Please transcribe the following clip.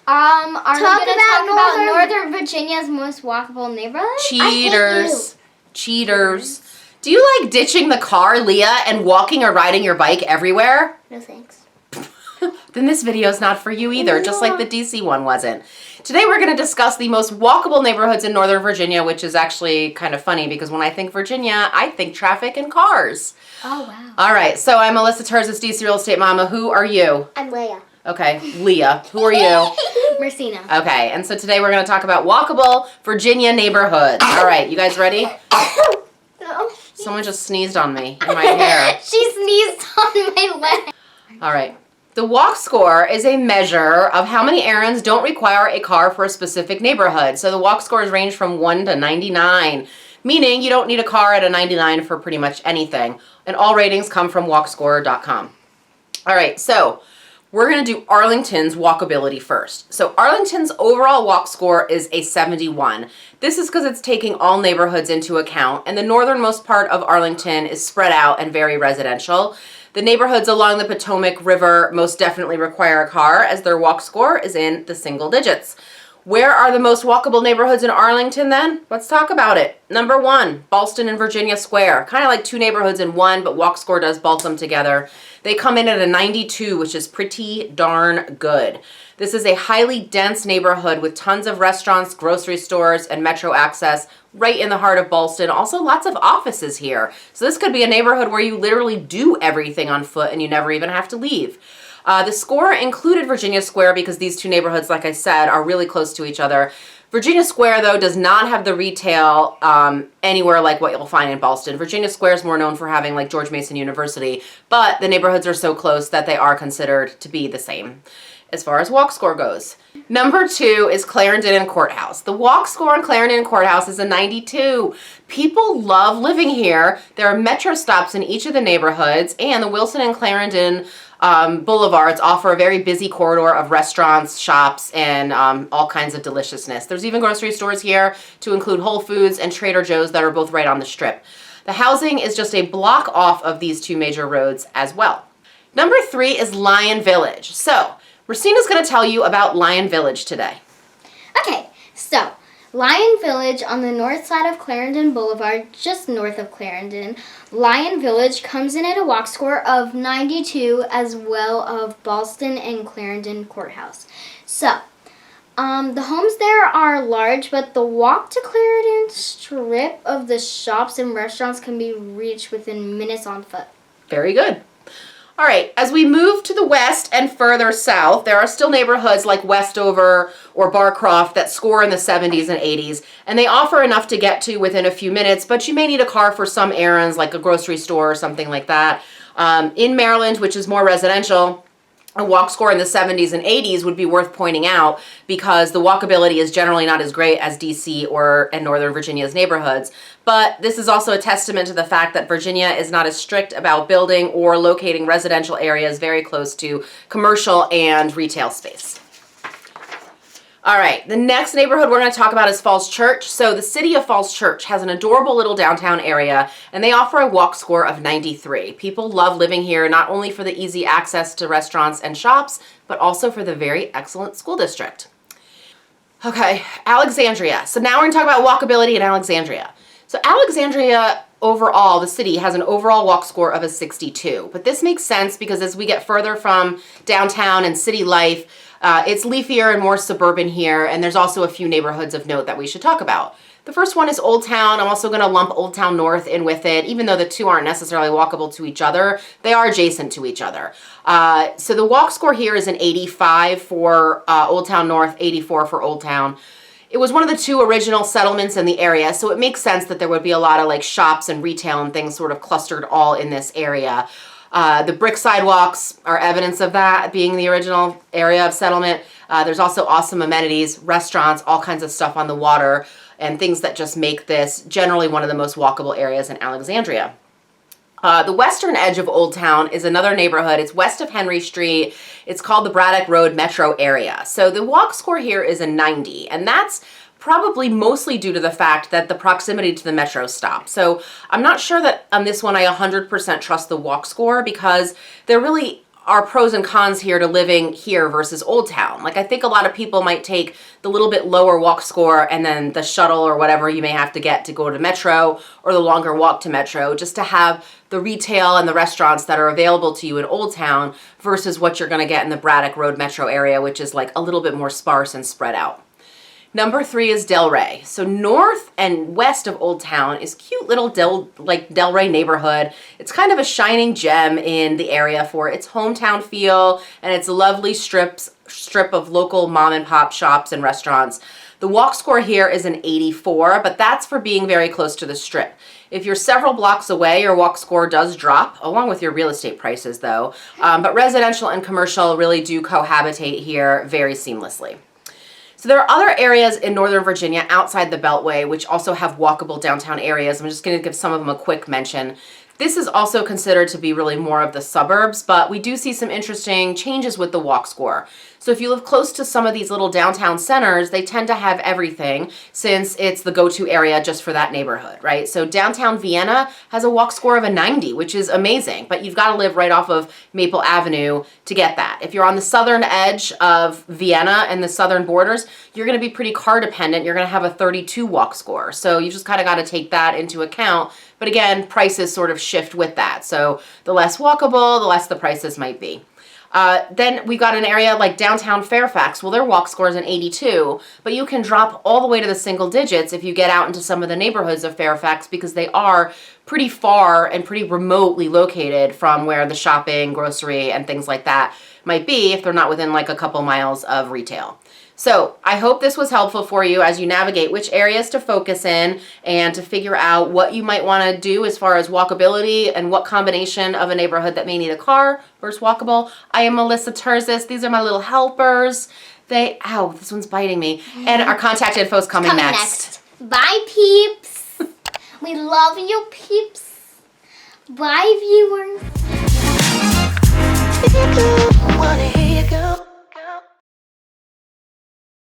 Are we going to talk about Northern Virginia's most walkable neighborhood? Cheaters. Cheaters. Do you like ditching the car, Leah, and walking or riding your bike everywhere? No thanks. Then this video is not for you either, just like the DC one wasn't. Today we're going to discuss the most walkable neighborhoods in Northern Virginia, which is actually kind of funny because when I think Virginia, I think traffic and cars. Oh, wow. All right, so I'm Alyssa Terzis, DC Real Estate Mama. Who are you? I'm Leah. Okay, Leah. Who are you? Marcina. Okay, and so today we're going to talk about walkable Virginia neighborhoods. All right, you guys ready? No. Someone just sneezed on me in my hair. She sneezed on my leg. All right. The walk score is a measure of how many errands don't require a car for a specific neighborhood. So the walk scores range from 1 to 99, meaning you don't need a car at a 99 for pretty much anything. And all ratings come from walkscore.com. All right, so we're going to do Arlington's walkability first. So Arlington's overall walk score is a 71. This is because it's taking all neighborhoods into account, and the northernmost part of Arlington is spread out and very residential. The neighborhoods along the Potomac River most definitely require a car, as their walk score is in the single digits. Where are the most walkable neighborhoods in Arlington then? Let's talk about it. Number 1, Ballston and Virginia Square. Kind of like two neighborhoods in one, but walk score does bulk them together. They come in at a 92, which is pretty darn good. This is a highly dense neighborhood with tons of restaurants, grocery stores, and metro access right in the heart of Ballston. Also lots of offices here. So this could be a neighborhood where you literally do everything on foot and you never even have to leave. The score included Virginia Square because these two neighborhoods, like I said, are really close to each other. Virginia Square, though, does not have the retail anywhere like what you'll find in Ballston. Virginia Square is more known for having like George Mason University, but the neighborhoods are so close that they are considered to be the same as far as walk score goes. Number 2 is Clarendon and Courthouse. The walk score in Clarendon and Courthouse is a 92. People love living here. There are metro stops in each of the neighborhoods, and the Wilson and Clarendon boulevards offer a very busy corridor of restaurants, shops, and all kinds of deliciousness. There's even grocery stores here to include Whole Foods and Trader Joe's that are both right on the strip. The housing is just a block off of these two major roads as well. Number 3 is Lion Village. So, Racina's going to tell you about Lion Village today. Okay, so Lion Village on the north side of Clarendon Boulevard, just north of Clarendon. Lion Village comes in at a walk score of 92 as well of Ballston and Clarendon Courthouse. So, the homes there are large, but the walk to Clarendon strip of the shops and restaurants can be reached within minutes on foot. Very good. All right, as we move to the west and further south, there are still neighborhoods like Westover or Barcroft that score in the 70s and 80s, and they offer enough to get to within a few minutes, but you may need a car for some errands like a grocery store or something like that. In Maryland, which is more residential, a walk score in the 70s and 80s would be worth pointing out because the walkability is generally not as great as DC and Northern Virginia's neighborhoods. But this is also a testament to the fact that Virginia is not as strict about building or locating residential areas very close to commercial and retail space. All right, the next neighborhood we're going to talk about is Falls Church. So the city of Falls Church has an adorable little downtown area, and they offer a walk score of 93. People love living here, not only for the easy access to restaurants and shops, but also for the very excellent school district. Okay, Alexandria. So now we're going to talk about walkability in Alexandria. So Alexandria overall, the city has an overall walk score of a 62. But this makes sense because as we get further from downtown and city life, it's leafier and more suburban here, and there's also a few neighborhoods of note that we should talk about. The first one is Old Town. I'm also going to lump Old Town North in with it, even though the two aren't necessarily walkable to each other. They are adjacent to each other. So the walk score here is an 85 for Old Town North, 84 for Old Town. It was one of the two original settlements in the area, so it makes sense that there would be a lot of like shops and retail and things sort of clustered all in this area. The brick sidewalks are evidence of that being the original area of settlement. There's also awesome amenities, restaurants, all kinds of stuff on the water, and things that just make this generally one of the most walkable areas in Alexandria. The western edge of Old Town is another neighborhood. It's west of Henry Street. It's called the Braddock Road Metro area. So the walk score here is a 90, and that's probably mostly due to the fact that the proximity to the metro stop. So I'm not sure that on this one I 100% trust the walk score because there really are pros and cons here to living here versus Old Town. Like, I think a lot of people might take the little bit lower walk score and then the shuttle or whatever you may have to get to go to Metro, or the longer walk to Metro, just to have the retail and the restaurants that are available to you in Old Town versus what you're gonna get in the Braddock Road Metro area, which is like a little bit more sparse and spread out. Number 3 is Delray. So north and west of Old Town is cute little Delray neighborhood. It's kind of a shining gem in the area for its hometown feel and its lovely strip of local mom and pop shops and restaurants. The walk score here is an 84, but that's for being very close to the strip. If you're several blocks away, your walk score does drop, along with your real estate prices though. But residential and commercial really do cohabitate here very seamlessly. So there are other areas in Northern Virginia outside the Beltway which also have walkable downtown areas. I'm just going to give some of them a quick mention. This is also considered to be really more of the suburbs, but we do see some interesting changes with the walk score. So if you live close to some of these little downtown centers, they tend to have everything since it's the go-to area just for that neighborhood, right? So downtown Vienna has a walk score of a 90, which is amazing, but you've got to live right off of Maple Avenue to get that. If you're on the southern edge of Vienna and the southern borders, you're going to be pretty car dependent. You're going to have a 32 walk score. So you just kind of got to take that into account. But again, prices sort of shift with that. So the less walkable, the less the prices might be. Then we got an area like downtown Fairfax. Well, their walk score is an 82, but you can drop all the way to the single digits if you get out into some of the neighborhoods of Fairfax, because they are pretty far and pretty remotely located from where the shopping, grocery, and things like that might be if they're not within like a couple miles of retail. So I hope this was helpful for you as you navigate which areas to focus in and to figure out what you might want to do as far as walkability and what combination of a neighborhood that may need a car versus walkable. I am Melissa Terzis. These are my little helpers. Ow, this one's biting me. And our contact info is coming next. Bye, peeps. We love you, peeps. Bye, viewers.